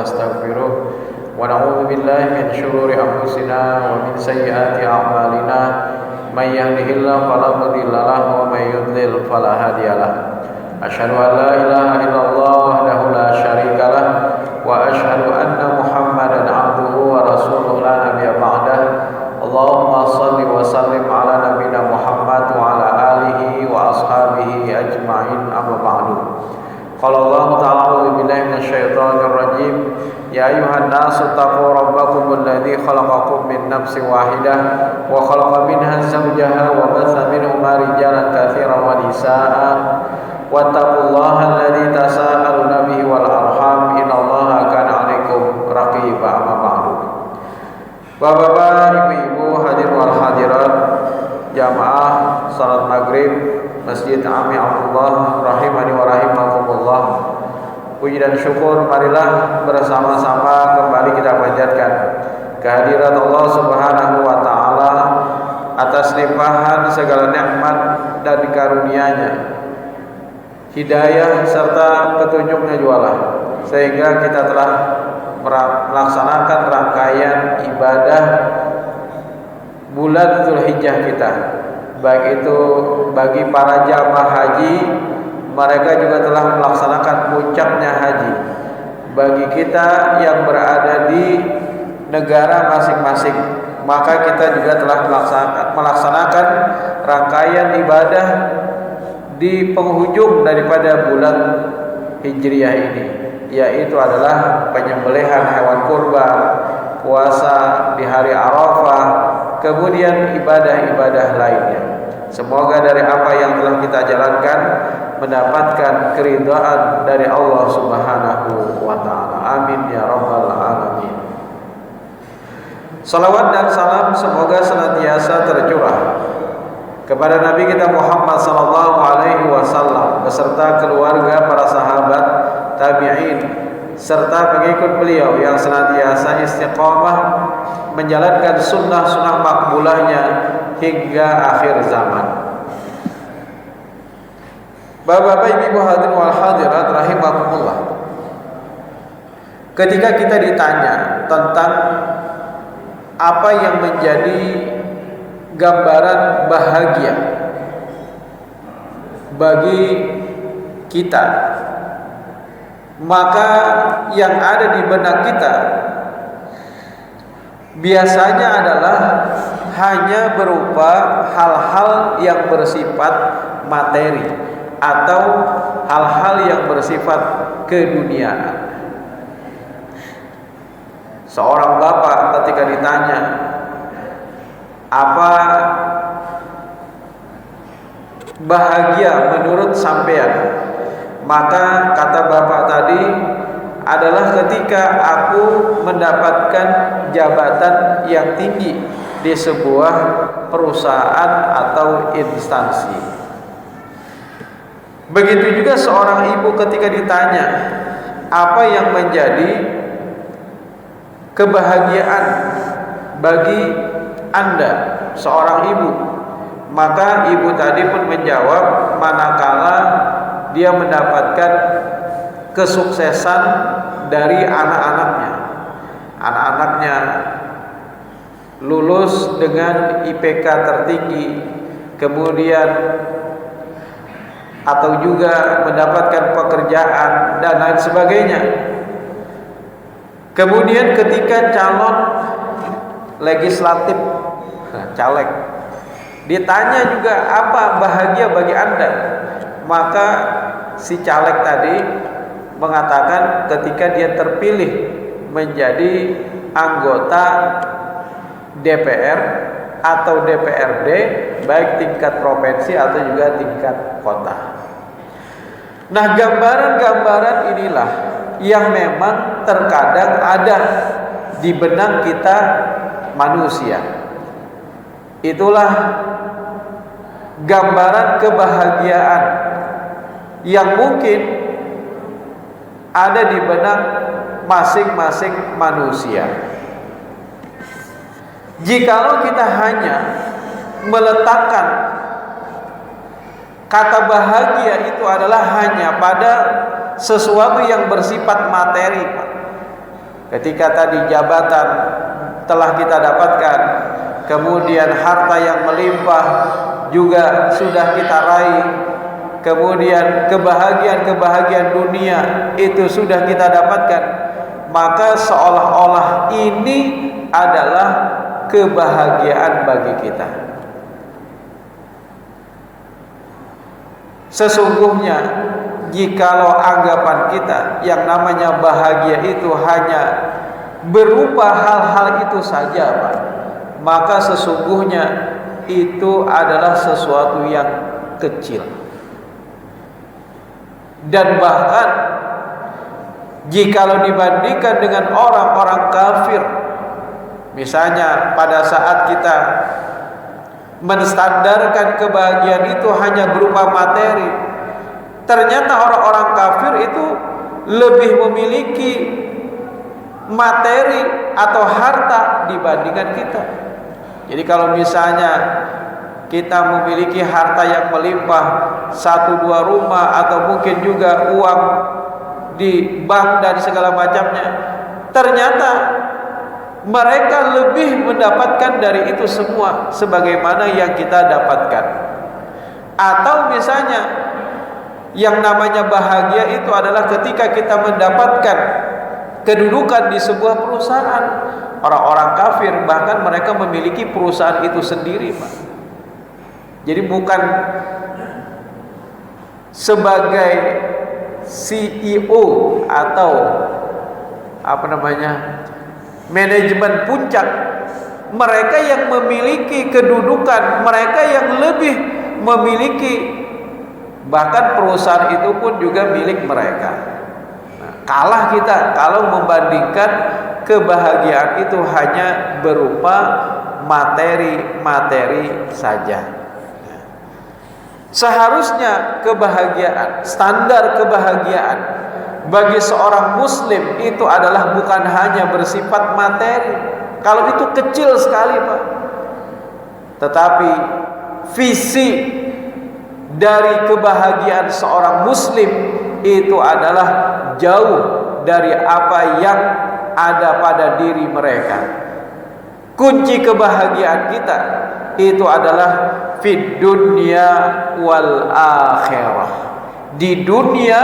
ونستغفره ونعوذ بالله من شرور أنفسنا ومن سيئات أعمالنا من يهده الله فلا مضل له ومن يضلل فلا هادي له أشهد أن لا إله إلا الله وحده لا شريك له وأشهد أن محمدا عبده ورسوله لا نبي بعده اللهم صل وسلم على نبينا محمد وعلى آله وأصحابه أجمعين أما بعد قال الله تعالى أعوذ بالله من الشيطان الرجيم يا أيها الناس اتقوا ربكم الذي خلقكم من نفس واحدة وخلق منها زوجها وبث منهما رجالا كثيرا ونساء واتقوا الله الذي تساءلون به والأرحام إن الله كان عليكم رقيبا أما بعد. Bapak-bapak, ibu-ibu, hadirin wal hadirat, jamaah salat maghrib Masjid Ami Abdullah rahimani wa rahimakumullah. Puji dan syukur marilah bersama-sama kembali kita panjatkan kehadirat Allah Subhanahu wa taala atas limpahan segala nikmat dan karunia-Nya, hidayah serta petunjuknya jualah, sehingga kita telah melaksanakan rangkaian ibadah bulan Zulhijjah kita. Baik itu bagi para jamaah haji, mereka juga telah melaksanakan puncaknya haji. Bagi kita yang berada di negara masing-masing, maka kita juga telah melaksanakan rangkaian ibadah di penghujung daripada bulan Hijriah ini, yaitu adalah penyembelihan hewan kurban, puasa di hari Arafah, kemudian ibadah-ibadah lainnya. Semoga dari apa yang telah kita jalankan mendapatkan keridhaan dari Allah Subhanahu wa taala. Amin ya rabbal alamin. Salawat dan salam semoga senantiasa tercurah kepada Nabi kita Muhammad sallallahu alaihi wasallam beserta keluarga, para sahabat, tabi'in serta pengikut beliau yang senantiasa istiqamah menjalankan sunnah-sunnah makbulahnya hingga akhir zaman. Bapak-bapak, ibu hadirin wal hadirat rahimakumullah. Ketika kita ditanya tentang apa yang menjadi gambaran bahagia bagi kita, maka yang ada di benak kita biasanya adalah hanya berupa hal-hal yang bersifat materi atau hal-hal yang bersifat keduniaan. Seorang bapak ketika ditanya apa bahagia menurut sampean, maka kata bapak tadi adalah ketika aku mendapatkan jabatan yang tinggi di sebuah perusahaan atau instansi. Begitu juga seorang ibu ketika ditanya apa yang menjadi kebahagiaan bagi Anda seorang ibu, maka ibu tadi pun menjawab manakala dia mendapatkan kesuksesan dari anak-anaknya. Anak-anaknya lulus dengan IPK tertinggi, kemudian atau juga mendapatkan pekerjaan dan lain sebagainya. Kemudian ketika calon legislatif, caleg, ditanya juga apa bahagia bagi Anda, maka si caleg tadi mengatakan ketika dia terpilih menjadi anggota DPR atau DPRD, baik tingkat provinsi atau juga tingkat kota. Nah, gambaran-gambaran inilah yang memang terkadang ada di benak kita manusia. Itulah gambaran kebahagiaan yang mungkin ada di benak masing-masing manusia. Jikalau kita hanya meletakkan kata bahagia itu adalah hanya pada sesuatu yang bersifat materi, Ketika tadi jabatan telah kita dapatkan, kemudian harta yang melimpah juga sudah kita raih, kemudian kebahagiaan dunia itu sudah kita dapatkan, maka seolah-olah ini adalah kebahagiaan bagi kita. Sesungguhnya jikalau anggapan kita yang namanya bahagia itu hanya berupa hal-hal itu saja, Pak, maka sesungguhnya itu adalah sesuatu yang kecil. Dan bahkan jikalau dibandingkan dengan orang-orang kafir, misalnya pada saat kita menstandarkan kebahagiaan itu hanya berupa materi, ternyata orang-orang kafir itu lebih memiliki materi atau harta dibandingkan kita. Jadi kalau misalnya kita memiliki harta yang melimpah, 1-2 rumah atau mungkin juga uang di bank dan segala macamnya, ternyata mereka lebih mendapatkan dari itu semua sebagaimana yang kita dapatkan. Atau misalnya yang namanya bahagia itu adalah ketika kita mendapatkan kedudukan di sebuah perusahaan. Orang-orang kafir bahkan mereka memiliki perusahaan itu sendiri, Pak. Jadi bukan sebagai CEO atau manajemen puncak, mereka yang memiliki kedudukan, mereka yang lebih memiliki, bahkan perusahaan itu pun juga milik mereka. Nah, kalah kita kalau membandingkan kebahagiaan itu hanya berupa materi-materi saja. Seharusnya kebahagiaan, standar kebahagiaan bagi seorang muslim itu adalah bukan hanya bersifat materi. Kalau itu kecil sekali, Pak. Tetapi visi dari kebahagiaan seorang muslim itu adalah jauh dari apa yang ada pada diri mereka. Kunci kebahagiaan kita itu adalah fid dunya wal akhirah, di dunia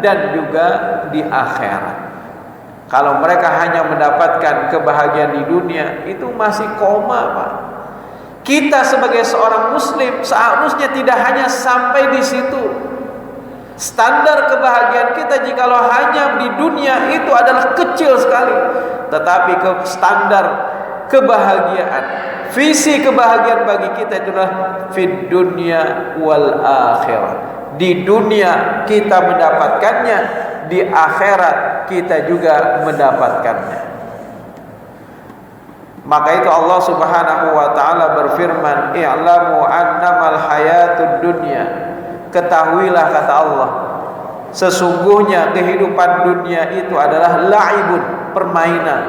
dan juga di akhirat. Kalau mereka hanya mendapatkan kebahagiaan di dunia, itu masih koma, Pak. Kita sebagai seorang muslim seharusnya tidak hanya sampai di situ. Standar kebahagiaan kita jikalau hanya di dunia itu adalah kecil sekali. Tetapi standar kebahagiaan, visi kebahagiaan bagi kita itu adalah fid dunya wal akhirah. Di dunia kita mendapatkannya, di akhirat kita juga mendapatkannya. Maka itu Allah Subhanahu wa taala berfirman, "I'lamu annamal hayatud dunya." Ketahuilah, kata Allah, sesungguhnya kehidupan dunia itu adalah la'ibun, permainan.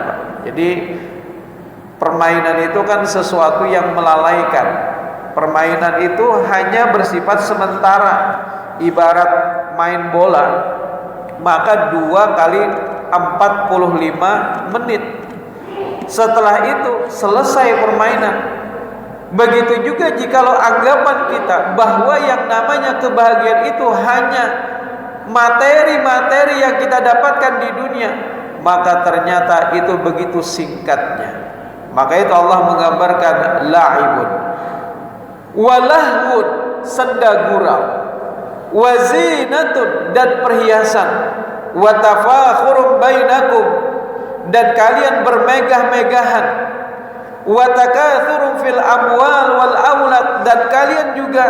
Jadi permainan itu kan sesuatu yang melalaikan. Permainan itu hanya bersifat sementara. Ibarat main bola, maka 2 kali 45 menit. Setelah itu selesai permainan. Begitu juga jikalau anggapan kita bahwa yang namanya kebahagiaan itu hanya materi-materi yang kita dapatkan di dunia, maka ternyata itu begitu singkatnya. Maka itu Allah menggambarkan la'ibun, walahwun, senda gurau, wazinatun, dan perhiasan, watafakhurum bainakum, dan kalian bermegah-megahan, watakatsuru fil amwal wal aulad, dan kalian juga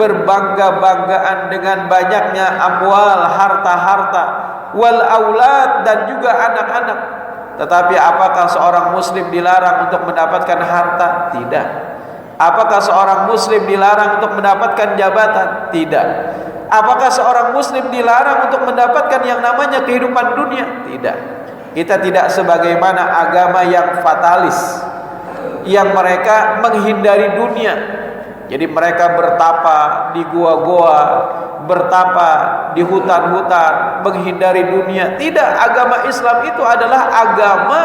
berbangga-banggaan dengan banyaknya amwal, harta-harta, wal aulad, dan juga anak-anak. Tetapi apakah seorang muslim dilarang untuk mendapatkan harta? Tidak. Apakah seorang muslim dilarang untuk mendapatkan jabatan? Tidak. Apakah seorang muslim dilarang untuk mendapatkan yang namanya kehidupan dunia? Tidak. Kita tidak sebagaimana agama yang fatalis, yang mereka menghindari dunia, Jadi mereka bertapa di gua-gua, bertapa di hutan-hutan, menghindari dunia. Tidak, agama Islam itu adalah agama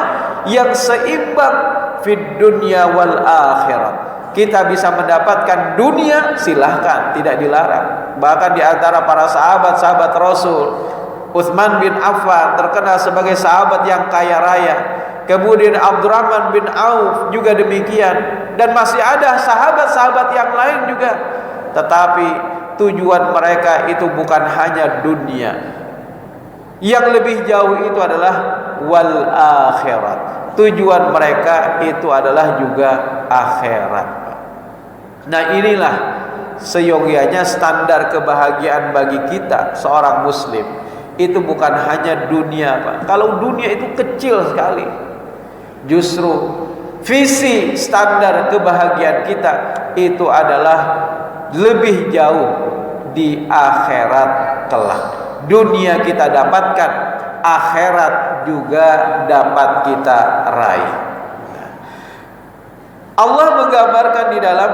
yang seimbang fid dunya wal akhirat. Kita bisa mendapatkan dunia, silahkan, tidak dilarang. Bahkan di antara para sahabat-sahabat Rasul, Utsman bin Affan terkenal sebagai sahabat yang kaya raya. Kemudian Abdurrahman bin Auf juga demikian, dan masih ada sahabat-sahabat yang lain juga. Tetapi tujuan mereka itu bukan hanya dunia. Yang lebih jauh itu adalah wal akhirat. Tujuan mereka itu adalah juga akhirat. Nah, inilah seyogianya standar kebahagiaan bagi kita seorang muslim. Itu bukan hanya dunia, Pak. Kalau dunia itu kecil sekali. Justru visi standar kebahagiaan kita itu adalah lebih jauh di akhirat kelak. Dunia kita dapatkan, akhirat juga dapat kita raih. Allah menggambarkan di dalam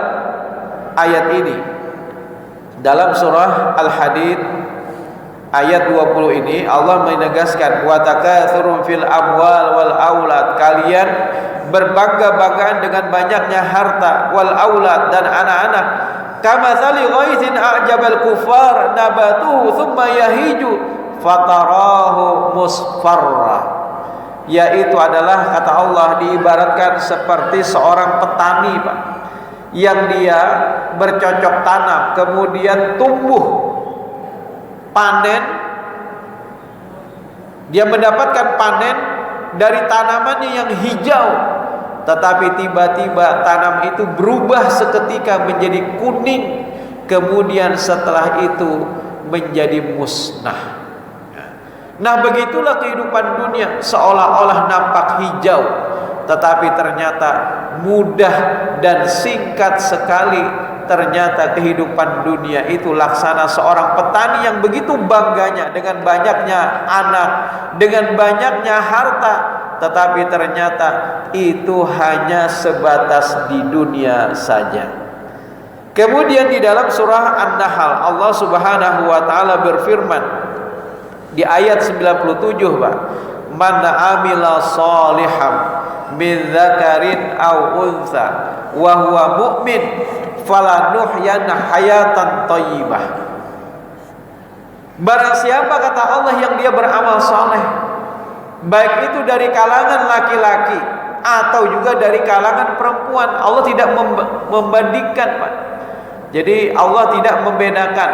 ayat ini, dalam surah Al-Hadid ayat 20 ini, Allah menegaskan wa takatsurun fil amwal wal aulad, kalian berbangga-banggaan dengan banyaknya harta, wal aulad, dan anak-anak. Kamatsali ghaithin a'jabal kuffar nabatuhu thumma yahiju fatarahu musfarra. Yaitu adalah, kata Allah, diibaratkan seperti seorang petani, Pak, yang dia bercocok tanam, kemudian tumbuh, panen, dia mendapatkan panen dari tanamannya yang hijau, tetapi tiba-tiba tanam itu berubah seketika menjadi kuning, kemudian setelah itu menjadi musnah. Nah, begitulah kehidupan dunia, seolah-olah nampak hijau, tetapi ternyata mudah dan singkat sekali. Ternyata kehidupan dunia itu laksana seorang petani yang begitu bangganya dengan banyaknya anak, dengan banyaknya harta, tetapi ternyata itu hanya sebatas di dunia saja. Kemudian di dalam surah An-Nahl, Allah Subhanahu wa taala berfirman di ayat 97, Pak, man amila shalihan min dzakarin aw untha wa huwa mu'min falanuhyana hayatan thayyibah. Barang siapa, kata Allah, yang dia beramal soleh, baik itu dari kalangan laki-laki atau juga dari kalangan perempuan. Allah tidak membandingkan, Pak. Jadi Allah tidak membedakan.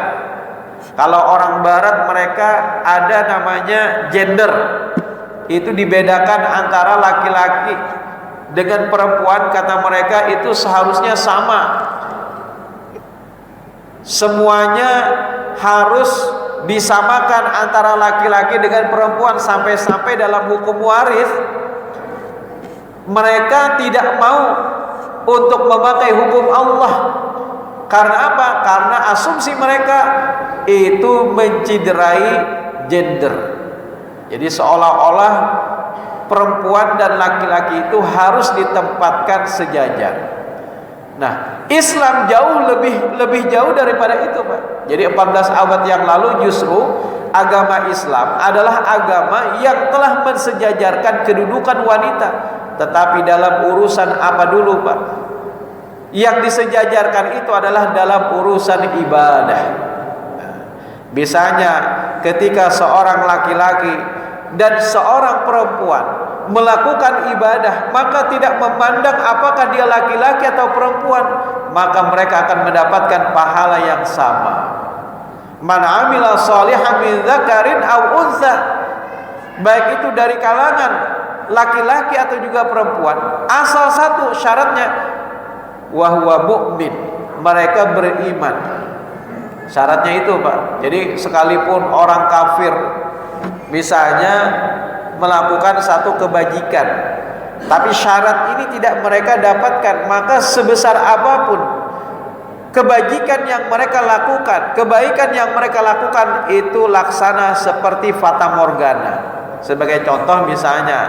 Kalau orang barat mereka ada namanya gender, itu dibedakan antara laki-laki dengan perempuan. Kata mereka itu seharusnya sama, semuanya harus disamakan antara laki-laki dengan perempuan. Sampai-sampai dalam hukum waris mereka tidak mau untuk memakai hukum Allah. Karena apa? Karena asumsi mereka itu menciderai gender. Jadi seolah-olah perempuan dan laki-laki itu harus ditempatkan sejajar. Nah, Islam jauh lebih jauh daripada itu, Pak. Jadi 14 abad yang lalu justru agama Islam adalah agama yang telah mensejajarkan kedudukan wanita. Tetapi dalam urusan apa dulu, Pak? Yang disejajarkan itu adalah dalam urusan ibadah. Misalnya ketika seorang laki-laki dan seorang perempuan melakukan ibadah, maka tidak memandang apakah dia laki-laki atau perempuan, maka mereka akan mendapatkan pahala yang sama. Man amila shalihan min dzakarin aw untha, baik itu dari kalangan laki-laki atau juga perempuan, asal satu syaratnya wa huwa mu'min, mereka beriman. Syaratnya itu, Pak. Jadi sekalipun orang kafir misalnya melakukan satu kebajikan, tapi syarat ini tidak mereka dapatkan, maka sebesar apapun kebajikan yang mereka lakukan, kebaikan yang mereka lakukan, itu laksana seperti fata morgana. Sebagai contoh, misalnya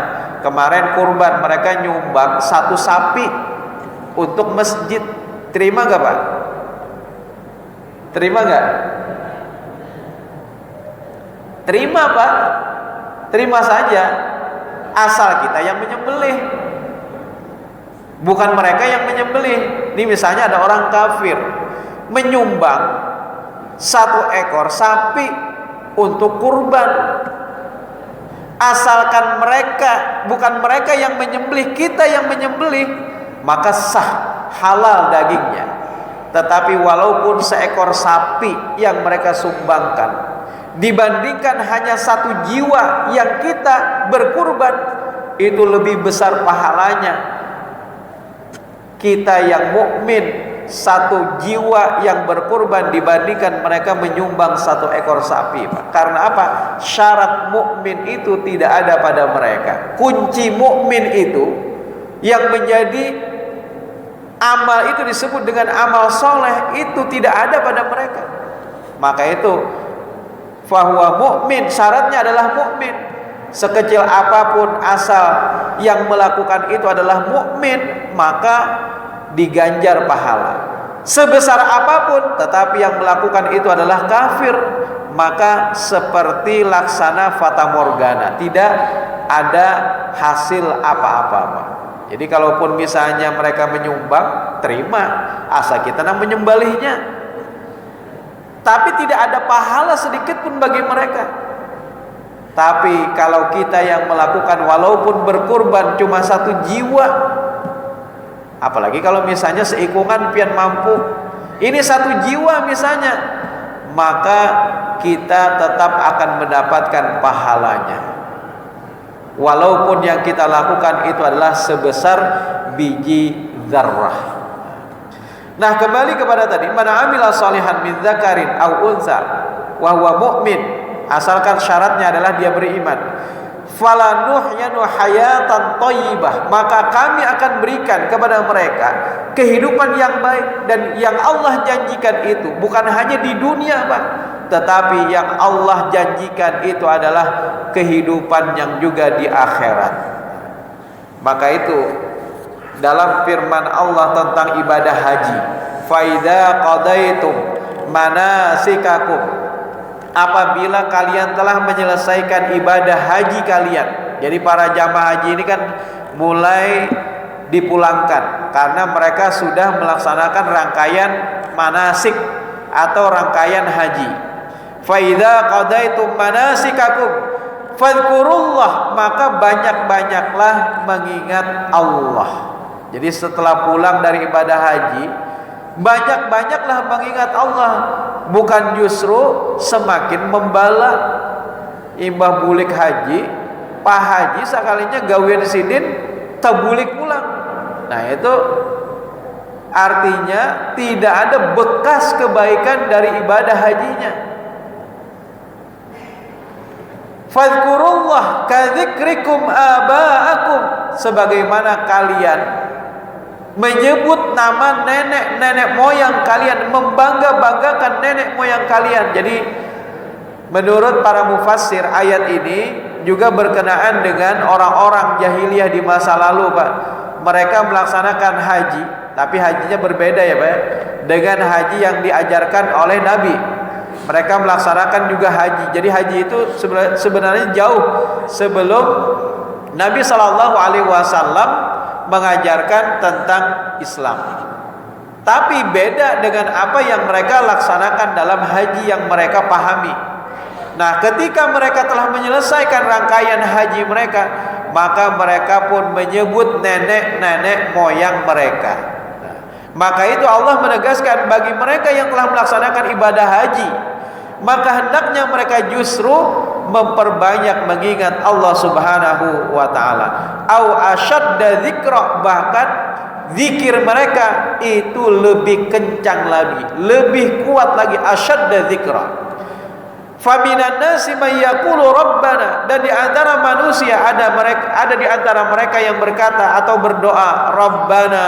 kemarin kurban, mereka nyumbang 1 sapi untuk masjid, terima gak, Pak? Terima nggak? Terima Pak, terima saja, asal kita yang menyembelih, bukan mereka yang menyembelih. Ini misalnya ada orang kafir menyumbang 1 ekor sapi untuk kurban, asalkan mereka, bukan mereka yang menyembelih, kita yang menyembelih, maka sah, halal dagingnya. Tetapi walaupun seekor sapi yang mereka sumbangkan dibandingkan hanya 1 jiwa yang kita berkurban, itu lebih besar pahalanya kita yang mukmin 1 jiwa yang berkurban dibandingkan mereka menyumbang 1 ekor sapi, Pak. Karena apa? Syarat mukmin itu tidak ada pada mereka. Kunci mukmin itu yang menjadi amal itu disebut dengan amal soleh, itu tidak ada pada mereka. Maka itu fahuwa mukmin, syaratnya adalah mukmin. Sekecil apapun asal yang melakukan itu adalah mukmin, maka diganjar pahala. Sebesar apapun tetapi yang melakukan itu adalah kafir, maka seperti laksana fata morgana, tidak ada hasil apa-apa. Jadi kalaupun misalnya mereka menyumbang, terima, asal kita menyembelihnya. Tapi tidak ada pahala sedikit pun bagi mereka. Tapi kalau kita yang melakukan walaupun berkurban cuma 1 jiwa, apalagi kalau misalnya seikungan pian mampu, ini 1 jiwa misalnya, maka kita tetap akan mendapatkan pahalanya, walaupun yang kita lakukan itu adalah sebesar biji dzarrah. Nah, kembali kepada tadi, mana amila shalihan min dzakarin aw unsa wa huwa mu'min, asalkan syaratnya adalah dia beriman, falanuhyanu hayatan thayyibah, maka kami akan berikan kepada mereka kehidupan yang baik. Dan yang Allah janjikan itu bukan hanya di dunia, Pak, tetapi yang Allah janjikan itu adalah kehidupan yang juga di akhirat. Maka itu dalam firman Allah tentang ibadah haji, faida qadaitum manasikakum, apabila kalian telah menyelesaikan ibadah haji kalian. Jadi para jamaah haji ini kan mulai dipulangkan karena mereka sudah melaksanakan rangkaian manasik atau rangkaian haji. Faida qadaitum manasikakum fadhkurullah, maka banyak-banyaklah mengingat Allah. Jadi setelah pulang dari ibadah haji, banyak-banyaklah mengingat Allah, bukan justru semakin membalak. Imbah bulik haji, pak haji sekalinya gawian sidin tabulik pulang. Nah, itu artinya tidak ada bekas kebaikan dari ibadah hajinya. Fadhkurullah kadzikrikum aba'akum, sebagaimana kalian menyebut nama nenek moyang kalian, membangga-banggakan nenek moyang kalian. Jadi menurut para mufassir, ayat ini juga berkenaan dengan orang-orang jahiliyah di masa lalu, Pak. Mereka melaksanakan haji, tapi hajinya berbeda ya, Pak, dengan haji yang diajarkan oleh Nabi. Mereka melaksanakan juga haji. Jadi haji itu sebenarnya jauh sebelum Nabi SAW mengajarkan tentang Islam. Tapi beda dengan apa yang mereka laksanakan dalam haji yang mereka pahami. Nah, ketika mereka telah menyelesaikan rangkaian haji mereka, maka mereka pun menyebut nenek-nenek moyang mereka. Nah, maka itu Allah menegaskan bagi mereka yang telah melaksanakan ibadah haji, maka hendaknya mereka justru memperbanyak mengingat Allah Subhanahu wa taala. Au asyadda dzikra, bahkan zikir mereka itu lebih kencang lagi, lebih kuat lagi, asyadda dzikra. Faminan nasi may yaqulu rabbana, dan di antara manusia ada di antara mereka yang berkata atau berdoa, Rabbana,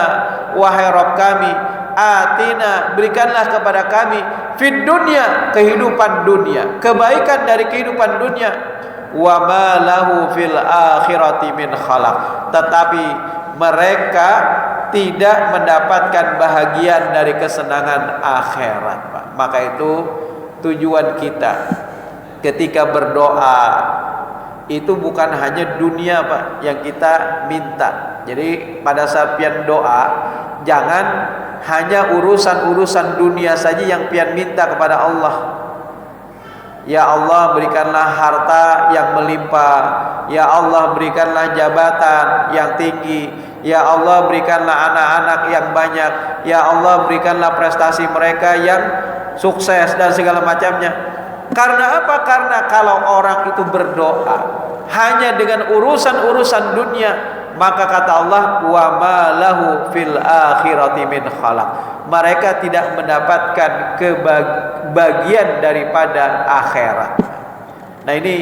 wahai Rabb kami, atina, berikanlah kepada kami, fid dunya, kehidupan dunia, kebaikan dari kehidupan dunia, wa ma lahu fil akhirati min khalaq, tetapi mereka tidak mendapatkan bahagian dari kesenangan akhirat, Pak. Maka itu tujuan kita ketika berdoa itu bukan hanya dunia Pak yang kita minta. Jadi pada saat pian doa, jangan hanya urusan-urusan dunia saja yang pian minta kepada Allah. Ya Allah, berikanlah harta yang melimpah. Ya Allah, berikanlah jabatan yang tinggi. Ya Allah, berikanlah anak-anak yang banyak. Ya Allah, berikanlah prestasi mereka yang sukses dan segala macamnya. Karena apa? Karena kalau orang itu berdoa hanya dengan urusan-urusan dunia, maka kata Allah, wa ma lahu fil akhirati min khalaq. Mereka tidak mendapatkan kebagian daripada akhirat. Nah ini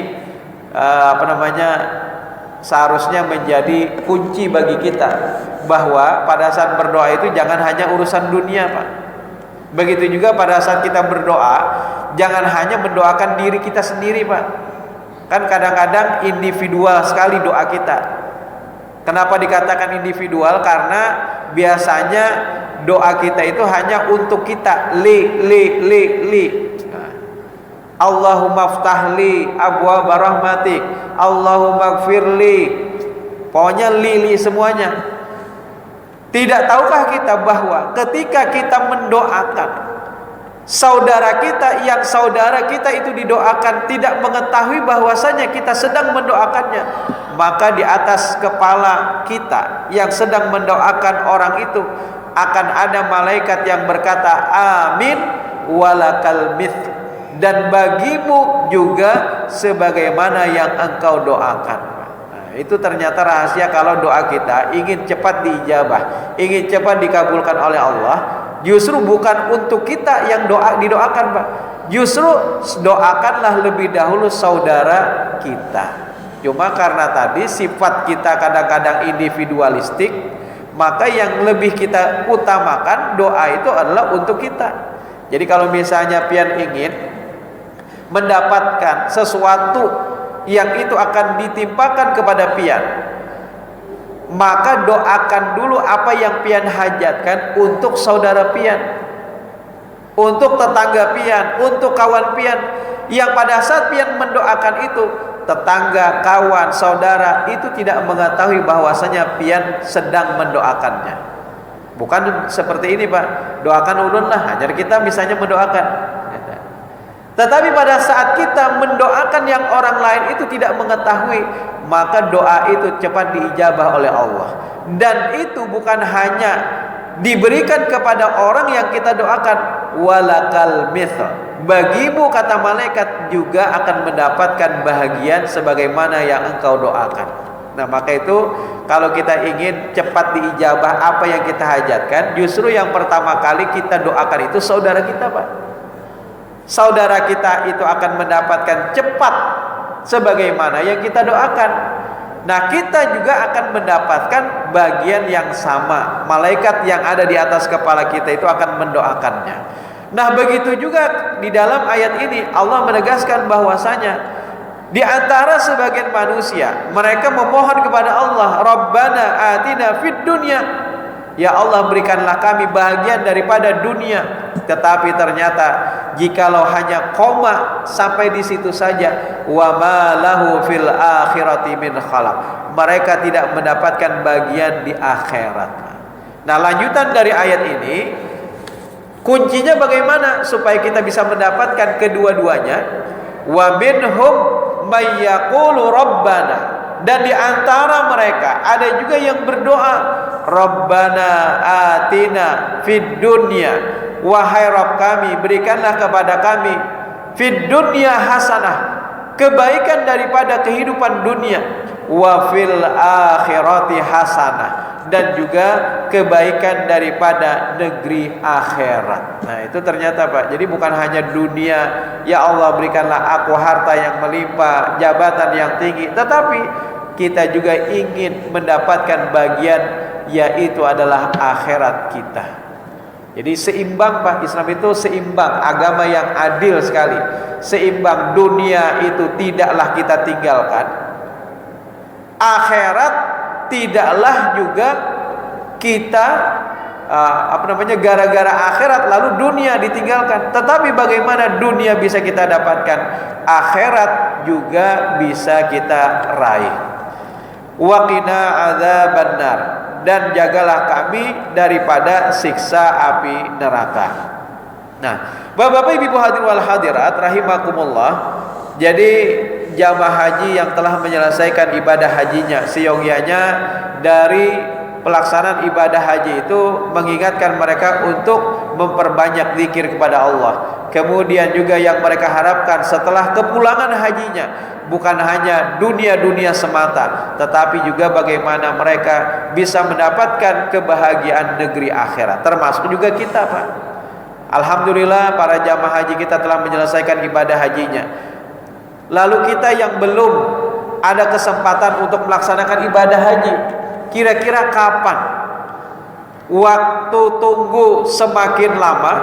seharusnya menjadi kunci bagi kita, bahwa pada saat berdoa itu jangan hanya urusan dunia Pak. Begitu juga pada saat kita berdoa, jangan hanya mendoakan diri kita sendiri Pak. Kan kadang-kadang individual sekali doa kita. Kenapa dikatakan individual? Karena biasanya doa kita itu hanya untuk kita. Allahumma ftahli abwaaba rahmatik, Allahumma gfirli. Pokoknya li semuanya. Tidak tahukah kita bahwa ketika kita mendoakan saudara kita, yang saudara kita itu didoakan tidak mengetahui bahwasanya kita sedang mendoakannya, maka di atas kepala kita yang sedang mendoakan orang itu akan ada malaikat yang berkata amin walakal mith, dan bagimu juga sebagaimana yang engkau doakan. Itu ternyata rahasia kalau doa kita ingin cepat diijabah, ingin cepat dikabulkan oleh Allah. Justru bukan untuk kita yang didoakan Pak. Justru doakanlah lebih dahulu saudara kita. Cuma karena tadi sifat kita kadang-kadang individualistik, maka yang lebih kita utamakan doa itu adalah untuk kita. Jadi kalau misalnya pian ingin mendapatkan sesuatu yang itu akan ditimpakan kepada pian, maka doakan dulu apa yang pian hajatkan untuk saudara pian, untuk tetangga pian, untuk kawan pian, yang pada saat pian mendoakan itu, tetangga, kawan, saudara itu tidak mengetahui bahwasanya pian sedang mendoakannya. Bukan seperti ini Pak, doakan ulun lah, hanya kita misalnya mendoakan. Tetapi pada saat kita mendoakan yang orang lain itu tidak mengetahui, maka doa itu cepat diijabah oleh Allah. Dan itu bukan hanya diberikan kepada orang yang kita doakan, walakal mithl, bagimu kata malaikat juga akan mendapatkan bahagian sebagaimana yang engkau doakan. Nah maka itu kalau kita ingin cepat diijabah apa yang kita hajatkan, justru yang pertama kali kita doakan itu saudara kita Pak. Saudara kita itu akan mendapatkan cepat sebagaimana yang kita doakan. Nah kita juga akan mendapatkan bagian yang sama. Malaikat yang ada di atas kepala kita itu akan mendoakannya. Nah begitu juga di dalam ayat ini Allah menegaskan bahwasanya di antara sebagian manusia, mereka memohon kepada Allah, Rabbana atina fid dunya, ya Allah berikanlah kami bahagian daripada dunia. Tetapi ternyata jikalau hanya koma sampai di situ saja, wa ma lahu fil akhirati min khalaq, mereka tidak mendapatkan bagian di akhirat. Nah lanjutan dari ayat ini, kuncinya bagaimana supaya kita bisa mendapatkan kedua-duanya. Wa minhum may yaqulu rabbana, dan di antara mereka ada juga yang berdoa, Rabbana atina fid dunya, wahai Rabb kami berikanlah kepada kami fid dunya hasanah, kebaikan daripada kehidupan dunia, wa fil akhirati hasanah, dan juga kebaikan daripada negeri akhirat. Nah itu ternyata Pak, jadi bukan hanya dunia, ya Allah berikanlah aku harta yang melimpah, jabatan yang tinggi, tetapi kita juga ingin mendapatkan bagian, yaitu adalah akhirat kita. Jadi seimbang Pak, Islam itu seimbang, agama yang adil sekali. Seimbang, dunia itu tidaklah kita tinggalkan, akhirat tidaklah juga kita gara-gara akhirat lalu dunia ditinggalkan. Tetapi bagaimana dunia bisa kita dapatkan, akhirat juga bisa kita raih. Wa qina adzabannar, dan jagalah kami daripada siksa api neraka. Nah, Bapak-bapak, Ibu hadirin wal hadirat rahimakumullah. Jadi jamaah haji yang telah menyelesaikan ibadah hajinya, seyogyanya dari pelaksanaan ibadah haji itu mengingatkan mereka untuk memperbanyak zikir kepada Allah. Kemudian juga yang mereka harapkan setelah kepulangan hajinya bukan hanya dunia-dunia semata, tetapi juga bagaimana mereka bisa mendapatkan kebahagiaan negeri akhirat, termasuk juga kita, Pak. Alhamdulillah para jamaah haji kita telah menyelesaikan ibadah hajinya. Lalu kita yang belum ada kesempatan untuk melaksanakan ibadah haji, kira-kira kapan? Waktu tunggu semakin lama,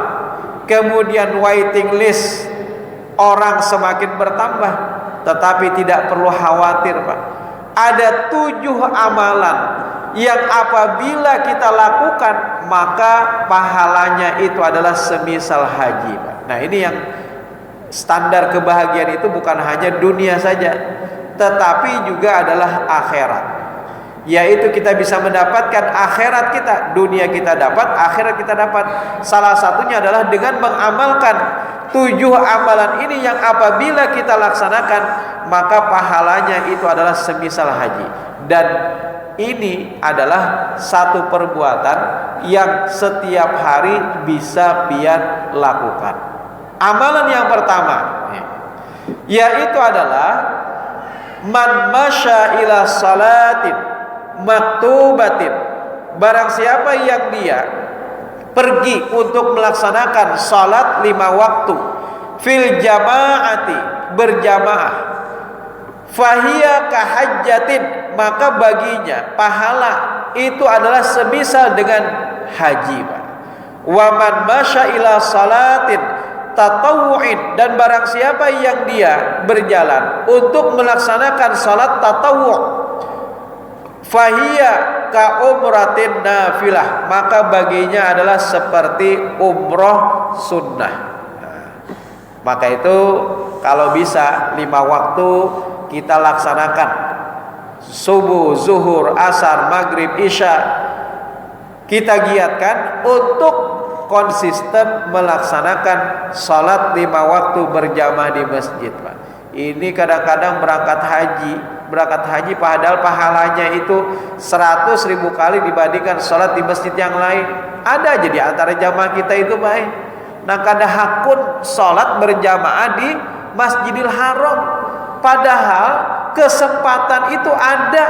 kemudian waiting list orang semakin bertambah. Tetapi tidak perlu khawatir, Pak. Ada 7 amalan yang apabila kita lakukan maka pahalanya itu adalah semisal haji, Pak. Nah, ini yang standar kebahagiaan itu bukan hanya dunia saja, tetapi juga adalah akhirat. Yaitu kita bisa mendapatkan akhirat kita, dunia kita dapat, akhirat kita dapat. Salah satunya adalah dengan mengamalkan 7 amalan ini yang apabila kita laksanakan maka pahalanya itu adalah semisal haji. Dan ini adalah satu perbuatan yang setiap hari bisa pian lakukan. Amalan yang pertama yaitu adalah man masya ila salatin maktubatin, barang siapa yang dia pergi untuk melaksanakan salat 5 waktu fil jamaati, berjamaah, fahiya kahajjatin, maka baginya pahala itu adalah semisal dengan haji. Wa man masya ila salatin tatawu'in, dan barang siapa yang dia berjalan untuk melaksanakan salat tatawwu', fahiya ka umratin nafilah, maka baginya adalah seperti umroh sunnah. Maka itu kalau bisa 5 waktu kita laksanakan, subuh, zuhur, asar, maghrib, isya, kita giatkan untuk konsisten melaksanakan salat 5 waktu berjamaah di masjid, Pak. Ini kadang-kadang berangkat haji padahal pahalanya itu 100.000 kali dibandingkan salat di masjid yang lain. Ada aja di antara jamaah kita itu, Pak. Nah, kadang hakun salat berjamaah di Masjidil Haram, padahal kesempatan itu ada,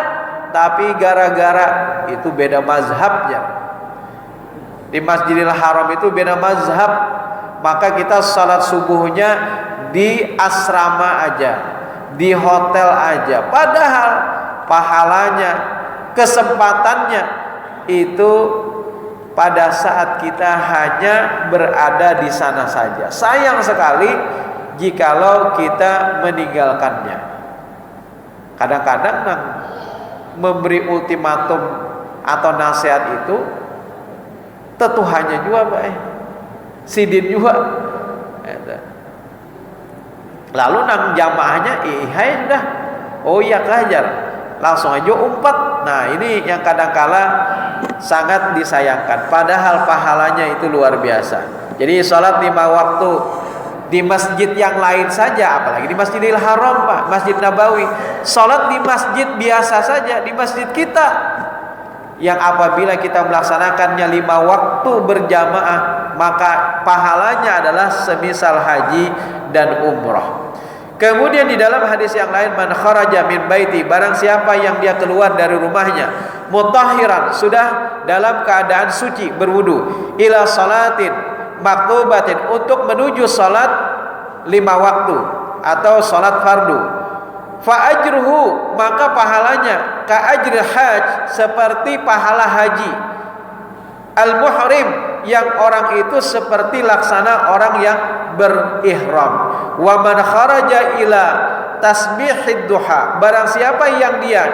tapi gara-gara itu beda mazhabnya. Di Masjidil Haram itu beda mazhab, maka kita salat subuhnya di asrama aja, di hotel aja, padahal pahalanya, kesempatannya itu pada saat kita hanya berada di sana saja. Sayang sekali jikalau kita meninggalkannya. Kadang-kadang memberi ultimatum atau nasihat itu tetuhannya juga, Pak. Sidin juga. Lalu nang jamaahnya ihai sudah. Oh iya kajar. Langsung aja umpat. Nah, ini yang kadangkala sangat disayangkan. Padahal pahalanya itu luar biasa. Jadi salat 5 waktu di masjid yang lain saja, apalagi di Masjidil Haram, Pak, Masjid Nabawi. Salat di masjid biasa saja, di masjid kita, yang apabila kita melaksanakannya 5 waktu berjamaah, maka pahalanya adalah semisal haji dan umrah. Kemudian di dalam hadis yang lain, man kharaja min baiti, barang siapa yang dia keluar dari rumahnya mutahhiran, sudah dalam keadaan suci, berwudu, ila salatin maktubatin, untuk menuju salat 5 waktu atau salat fardu, fa ajruhu, maka pahalanya ka ajril haj, seperti pahala haji, al muhrim, yang orang itu seperti laksana orang yang berihram. Wa man kharaja ila tasbihid duha, barang siapa yang dia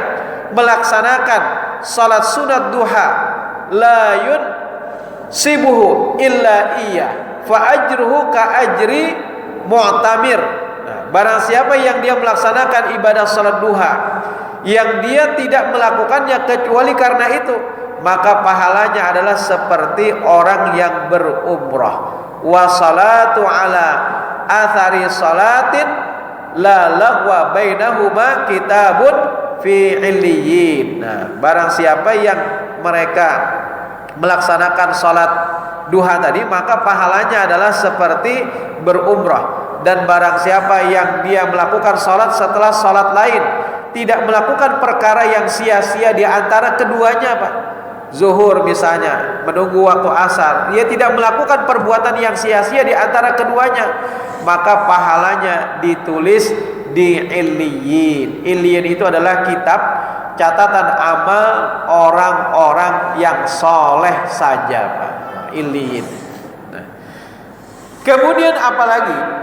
melaksanakan salat sunat duha, sibuhu illa iya fa ajruhu ka ajri mu'tamir. Barang siapa yang dia melaksanakan ibadah salat duha yang dia tidak melakukannya kecuali karena itu, maka pahalanya adalah seperti orang yang berumrah. Wa salatu ala athari salatin la lagwa bainahuma kitabun fi illiyin. Barang siapa yang mereka melaksanakan salat duha tadi, maka pahalanya adalah seperti berumrah. Dan barang siapa yang dia melakukan salat setelah salat lain, tidak melakukan perkara yang sia-sia di antara keduanya, Pak. Zuhur misalnya, menunggu waktu asar, dia tidak melakukan perbuatan yang sia-sia di antara keduanya, maka pahalanya ditulis di illiyin. Illiyin itu adalah kitab catatan amal orang-orang yang soleh saja, Pak. Illiyin. Kemudian apalagi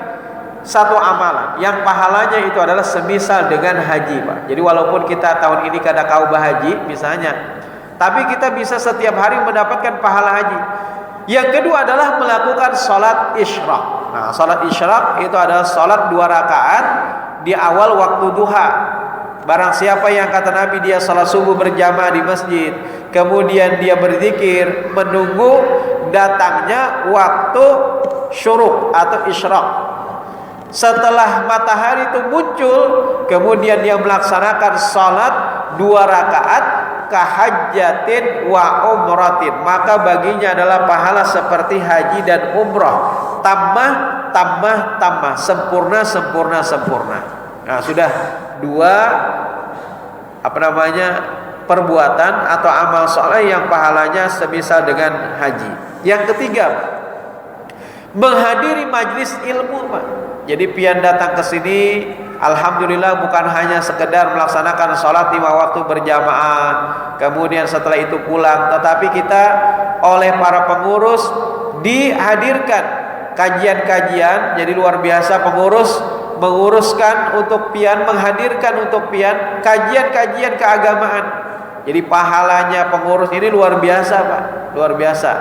satu amalan yang pahalanya itu adalah semisal dengan haji, Pak. Jadi walaupun kita tahun ini kada kaubah haji misalnya, tapi kita bisa setiap hari mendapatkan pahala haji. Yang kedua adalah melakukan salat isyraq. Nah, salat isyraq itu adalah salat 2 rakaat di awal waktu duha. Barang siapa yang kata Nabi dia salat subuh berjamaah di masjid, kemudian dia berzikir menunggu datangnya waktu syuruk atau isyraq. Setelah matahari itu muncul, kemudian dia melaksanakan salat 2 rakaat kahajjatin wa umratin, maka baginya adalah pahala seperti haji dan umrah, tambah, sempurna. Nah, sudah 2 perbuatan atau amal soleh yang pahalanya semisal dengan haji. Yang ketiga, menghadiri majlis ilmu, Pak. Jadi pian datang ke sini, alhamdulillah bukan hanya sekedar melaksanakan sholat 5 waktu berjamaah, kemudian setelah itu pulang, tetapi kita oleh para pengurus dihadirkan kajian-kajian. Jadi luar biasa pengurus menguruskan untuk pian, menghadirkan untuk pian kajian-kajian keagamaan. Jadi pahalanya pengurus ini luar biasa, Pak, luar biasa.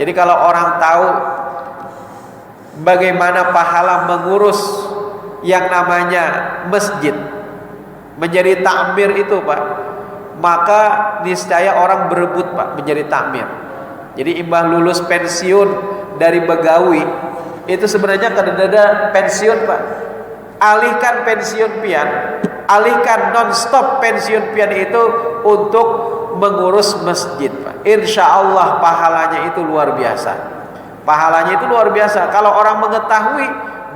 Jadi kalau orang tahu bagaimana pahala mengurus yang namanya masjid menjadi takmir itu, Pak, maka niscaya orang berebut, Pak, menjadi takmir. Jadi imbah lulus pensiun dari begawi itu sebenarnya kadang-kadang pensiun, Pak. Alihkan pensiun pian, alihkan non-stop pensiun pian itu untuk mengurus masjid, Pak. Insya Allah pahalanya itu luar biasa. Pahalanya itu luar biasa. Kalau orang mengetahui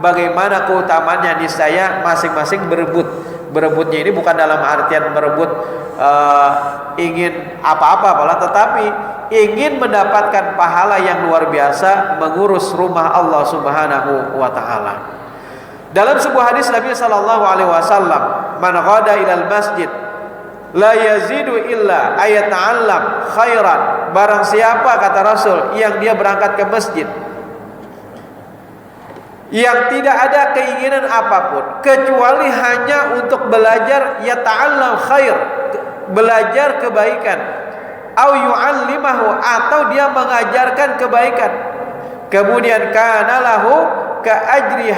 bagaimana keutamaannya, niscaya masing-masing berebut. Berebutnya ini bukan dalam artian berebut ingin apa-apa, tetapi ingin mendapatkan pahala yang luar biasa mengurus rumah Allah Subhanahu wa taala. Dalam sebuah hadis Nabi sallallahu alaihi wasallam, "Man ghada ilal masjid la yazidu illa ayata'allam khairan." Barang siapa, kata Rasul, yang dia berangkat ke masjid yang tidak ada keinginan apapun kecuali hanya untuk belajar, yata'allam khair, belajar kebaikan, au yu'allimahu, atau dia mengajarkan kebaikan, kemudian kana lahu ka ajri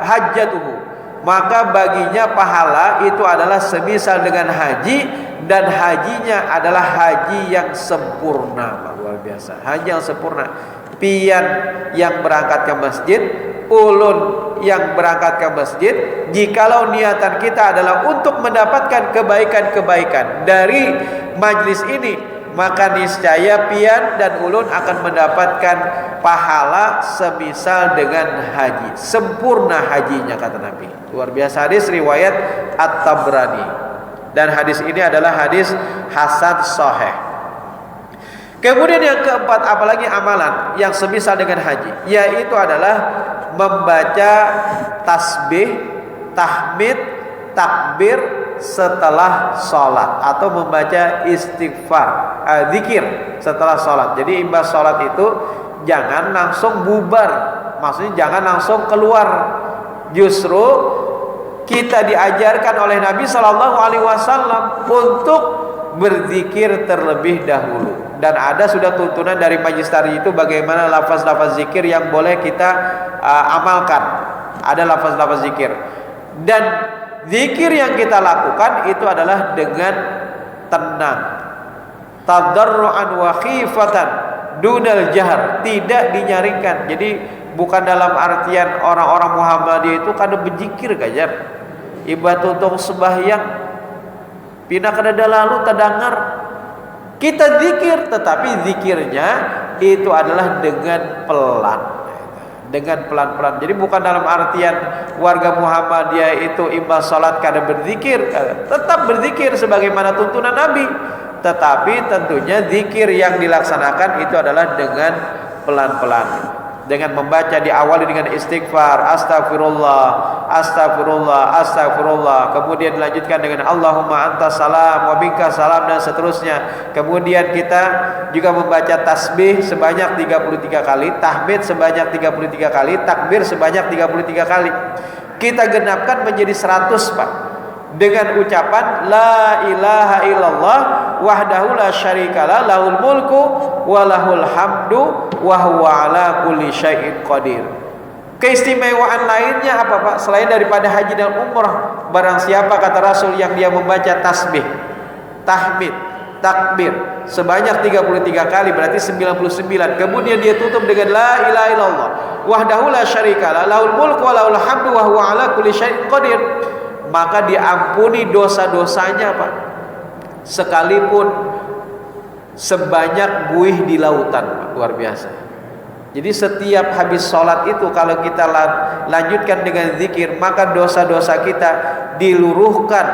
hajjatuhu, maka baginya pahala itu adalah semisal dengan haji, dan hajinya adalah haji yang sempurna. Luar biasa, haji yang sempurna. Pian yang berangkat ke masjid, ulun yang berangkat ke masjid, jikalau niatan kita adalah untuk mendapatkan kebaikan-kebaikan dari majlis ini, maka niscaya pian dan ulun akan mendapatkan pahala semisal dengan haji, sempurna hajinya, kata Nabi. Luar biasa. Hadis riwayat At-Tabrani, dan hadis ini adalah hadis hasan sahih. Kemudian yang keempat, apalagi amalan yang semisal dengan haji, yaitu adalah membaca tasbih, tahmid, takbir setelah sholat, atau membaca istighfar, zikir setelah sholat. Jadi imbas sholat itu jangan langsung bubar, maksudnya jangan langsung keluar. Justru kita diajarkan oleh Nabi Sallallahu Alaihi Wasallam untuk berzikir terlebih dahulu. Dan ada sudah tuntunan dari majelis tadi itu bagaimana lafaz-lafaz zikir yang boleh kita amalkan. Ada lafaz-lafaz zikir. Dan zikir yang kita lakukan itu adalah dengan tenang, tadarruan wa khifatan dunal jahr, tidak dinyaringkan. Jadi bukan dalam artian orang-orang Muhammadiyah itu kada berzikir gajar. Ibadah untuk sembahyang pindah kada lalu terdengar. Kita zikir, tetapi zikirnya itu adalah dengan pelan. Dengan pelan-pelan. Jadi bukan dalam artian warga Muhammadiyah itu imam salat kada berzikir, tetap berzikir sebagaimana tuntunan Nabi. Tetapi tentunya zikir yang dilaksanakan itu adalah dengan pelan-pelan. Dengan membaca, diawali dengan istighfar, astagfirullah, astagfirullah, astagfirullah. Kemudian dilanjutkan dengan Allahumma antas salam wa minkas salam dan seterusnya. Kemudian kita juga membaca tasbih sebanyak 33 kali, tahmid sebanyak 33 kali, takbir sebanyak 33 kali. Kita genapkan menjadi 100, Pak. Dengan ucapan la ilaha illallah wahdahu la syarikalah lahul mulku wa lahul hamdu wa huwa ala kulli syai'in qadir. Keistimewaan lainnya apa, Pak? Selain daripada haji dan umrah, barang siapa kata Rasul yang dia membaca tasbih, tahmid, takbir sebanyak 33 kali berarti 99. Kemudian dia tutup dengan la ilaha illallah wahdahu la syarikalah lahul mulku wa lahul hamdu wa huwa ala kulli syai'in qadir. Maka diampuni dosa-dosanya, Pak, sekalipun sebanyak buih di lautan, Pak. Luar biasa. Jadi setiap habis sholat itu kalau kita lanjutkan dengan zikir, maka dosa-dosa kita diluruhkan,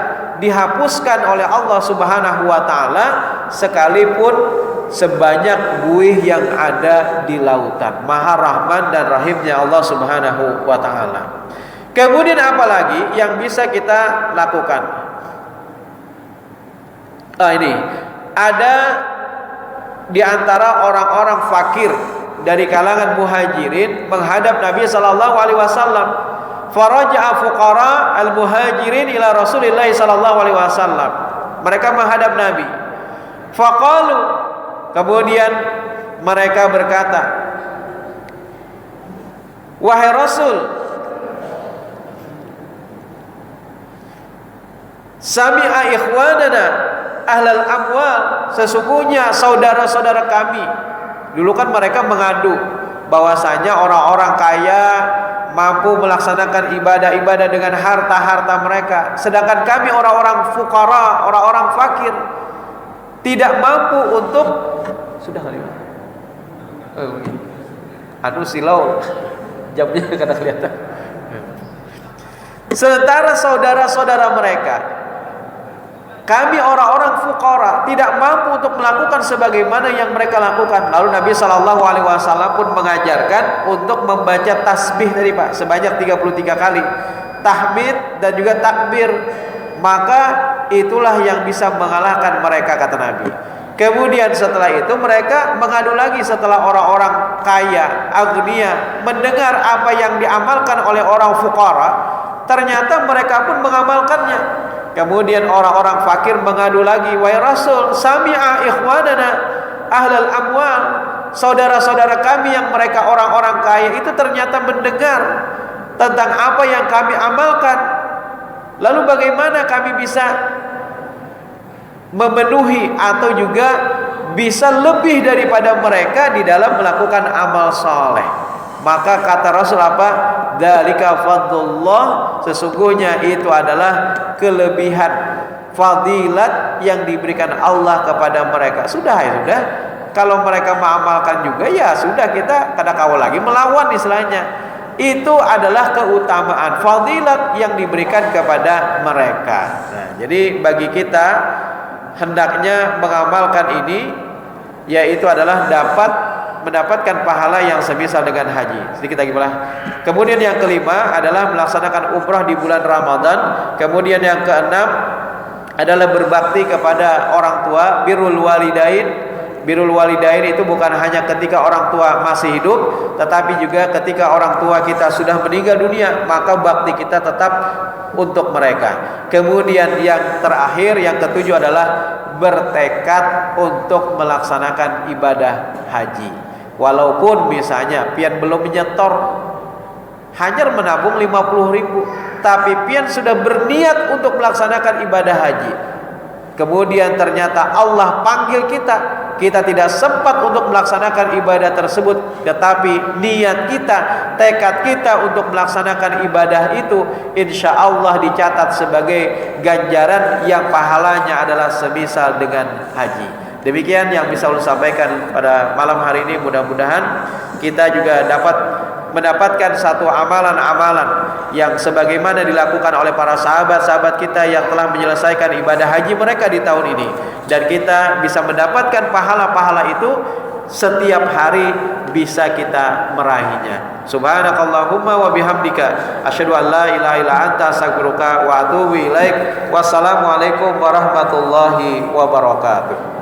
dihapuskan oleh Allah Subhanahu wa taala sekalipun sebanyak buih yang ada di lautan. Maha Rahman dan Rahimnya Allah Subhanahu wa taala. Kemudian apa lagi yang bisa kita lakukan? Ini ada di antara orang-orang fakir dari kalangan muhajirin menghadap Nabi sallallahu alaihi wasallam. Faraja'a fuqara al-muhajirin ila Rasulillah sallallahu alaihi wasallam. Mereka menghadap Nabi. Faqalu, kemudian mereka berkata, wahai Rasul, sami'a ikhwanana ahlal amwal, sesungguhnya saudara-saudara kami. Dulu kan mereka mengadu bahwasanya orang-orang kaya mampu melaksanakan ibadah-ibadah dengan harta-harta mereka, sedangkan kami orang-orang fuqara, orang-orang fakir tidak mampu untuk sudah kali. Silau jamnya kada kelihatan. Sementara saudara-saudara mereka, kami orang-orang fuqara tidak mampu untuk melakukan sebagaimana yang mereka lakukan. Lalu Nabi sallallahu alaihi wasallam pun mengajarkan untuk membaca tasbih tadi, Pak, sebanyak 33 kali, tahmid dan juga takbir. Maka itulah yang bisa mengalahkan mereka, kata Nabi. Kemudian setelah itu mereka mengadu lagi setelah orang-orang kaya, agnia mendengar apa yang diamalkan oleh orang fuqara, ternyata mereka pun mengamalkannya. Kemudian orang-orang fakir mengadu lagi, wahai Rasul, sami'a ikhwanana ahlal amwal, saudara-saudara kami yang mereka orang-orang kaya itu ternyata mendengar tentang apa yang kami amalkan. Lalu bagaimana kami bisa memenuhi atau juga bisa lebih daripada mereka di dalam melakukan amal soleh? Maka kata Rasul apa? Dzalika fadlullah, sesungguhnya itu adalah kelebihan fadilat yang diberikan Allah kepada mereka. Sudah. Kalau mereka mengamalkan juga, ya sudah, kita kada kawal lagi melawan istilahnya. Itu adalah keutamaan fadilat yang diberikan kepada mereka. Nah, jadi bagi kita hendaknya mengamalkan ini, yaitu adalah mendapatkan pahala yang semisal dengan haji. Sedikit lagi pula. Kemudian yang kelima adalah melaksanakan umrah di bulan Ramadan. Kemudian yang keenam adalah berbakti kepada orang tua, birrul walidain. Birrul walidain itu bukan hanya ketika orang tua masih hidup, tetapi juga ketika orang tua kita sudah meninggal dunia, maka bakti kita tetap untuk mereka. Kemudian yang terakhir, yang ketujuh adalah bertekad untuk melaksanakan ibadah haji. Walaupun misalnya pian belum menyetor, hanya menabung 50.000, tapi pian sudah berniat untuk melaksanakan ibadah haji. Kemudian ternyata Allah panggil kita tidak sempat untuk melaksanakan ibadah tersebut, tetapi niat kita, tekad kita untuk melaksanakan ibadah itu insya Allah dicatat sebagai ganjaran yang pahalanya adalah semisal dengan haji. Demikian yang bisa ulun sampaikan pada malam hari ini. Mudah-mudahan kita juga dapat mendapatkan satu amalan-amalan yang sebagaimana dilakukan oleh para sahabat-sahabat kita yang telah menyelesaikan ibadah haji mereka di tahun ini, dan kita bisa mendapatkan pahala-pahala itu setiap hari bisa kita meraihnya. Subhanakallahumma wa bihamdika asyhadu an la ilaha illa anta astaghfiruka wa atubu ilaik. Wassalamualaikum warahmatullahi wabarakatuh.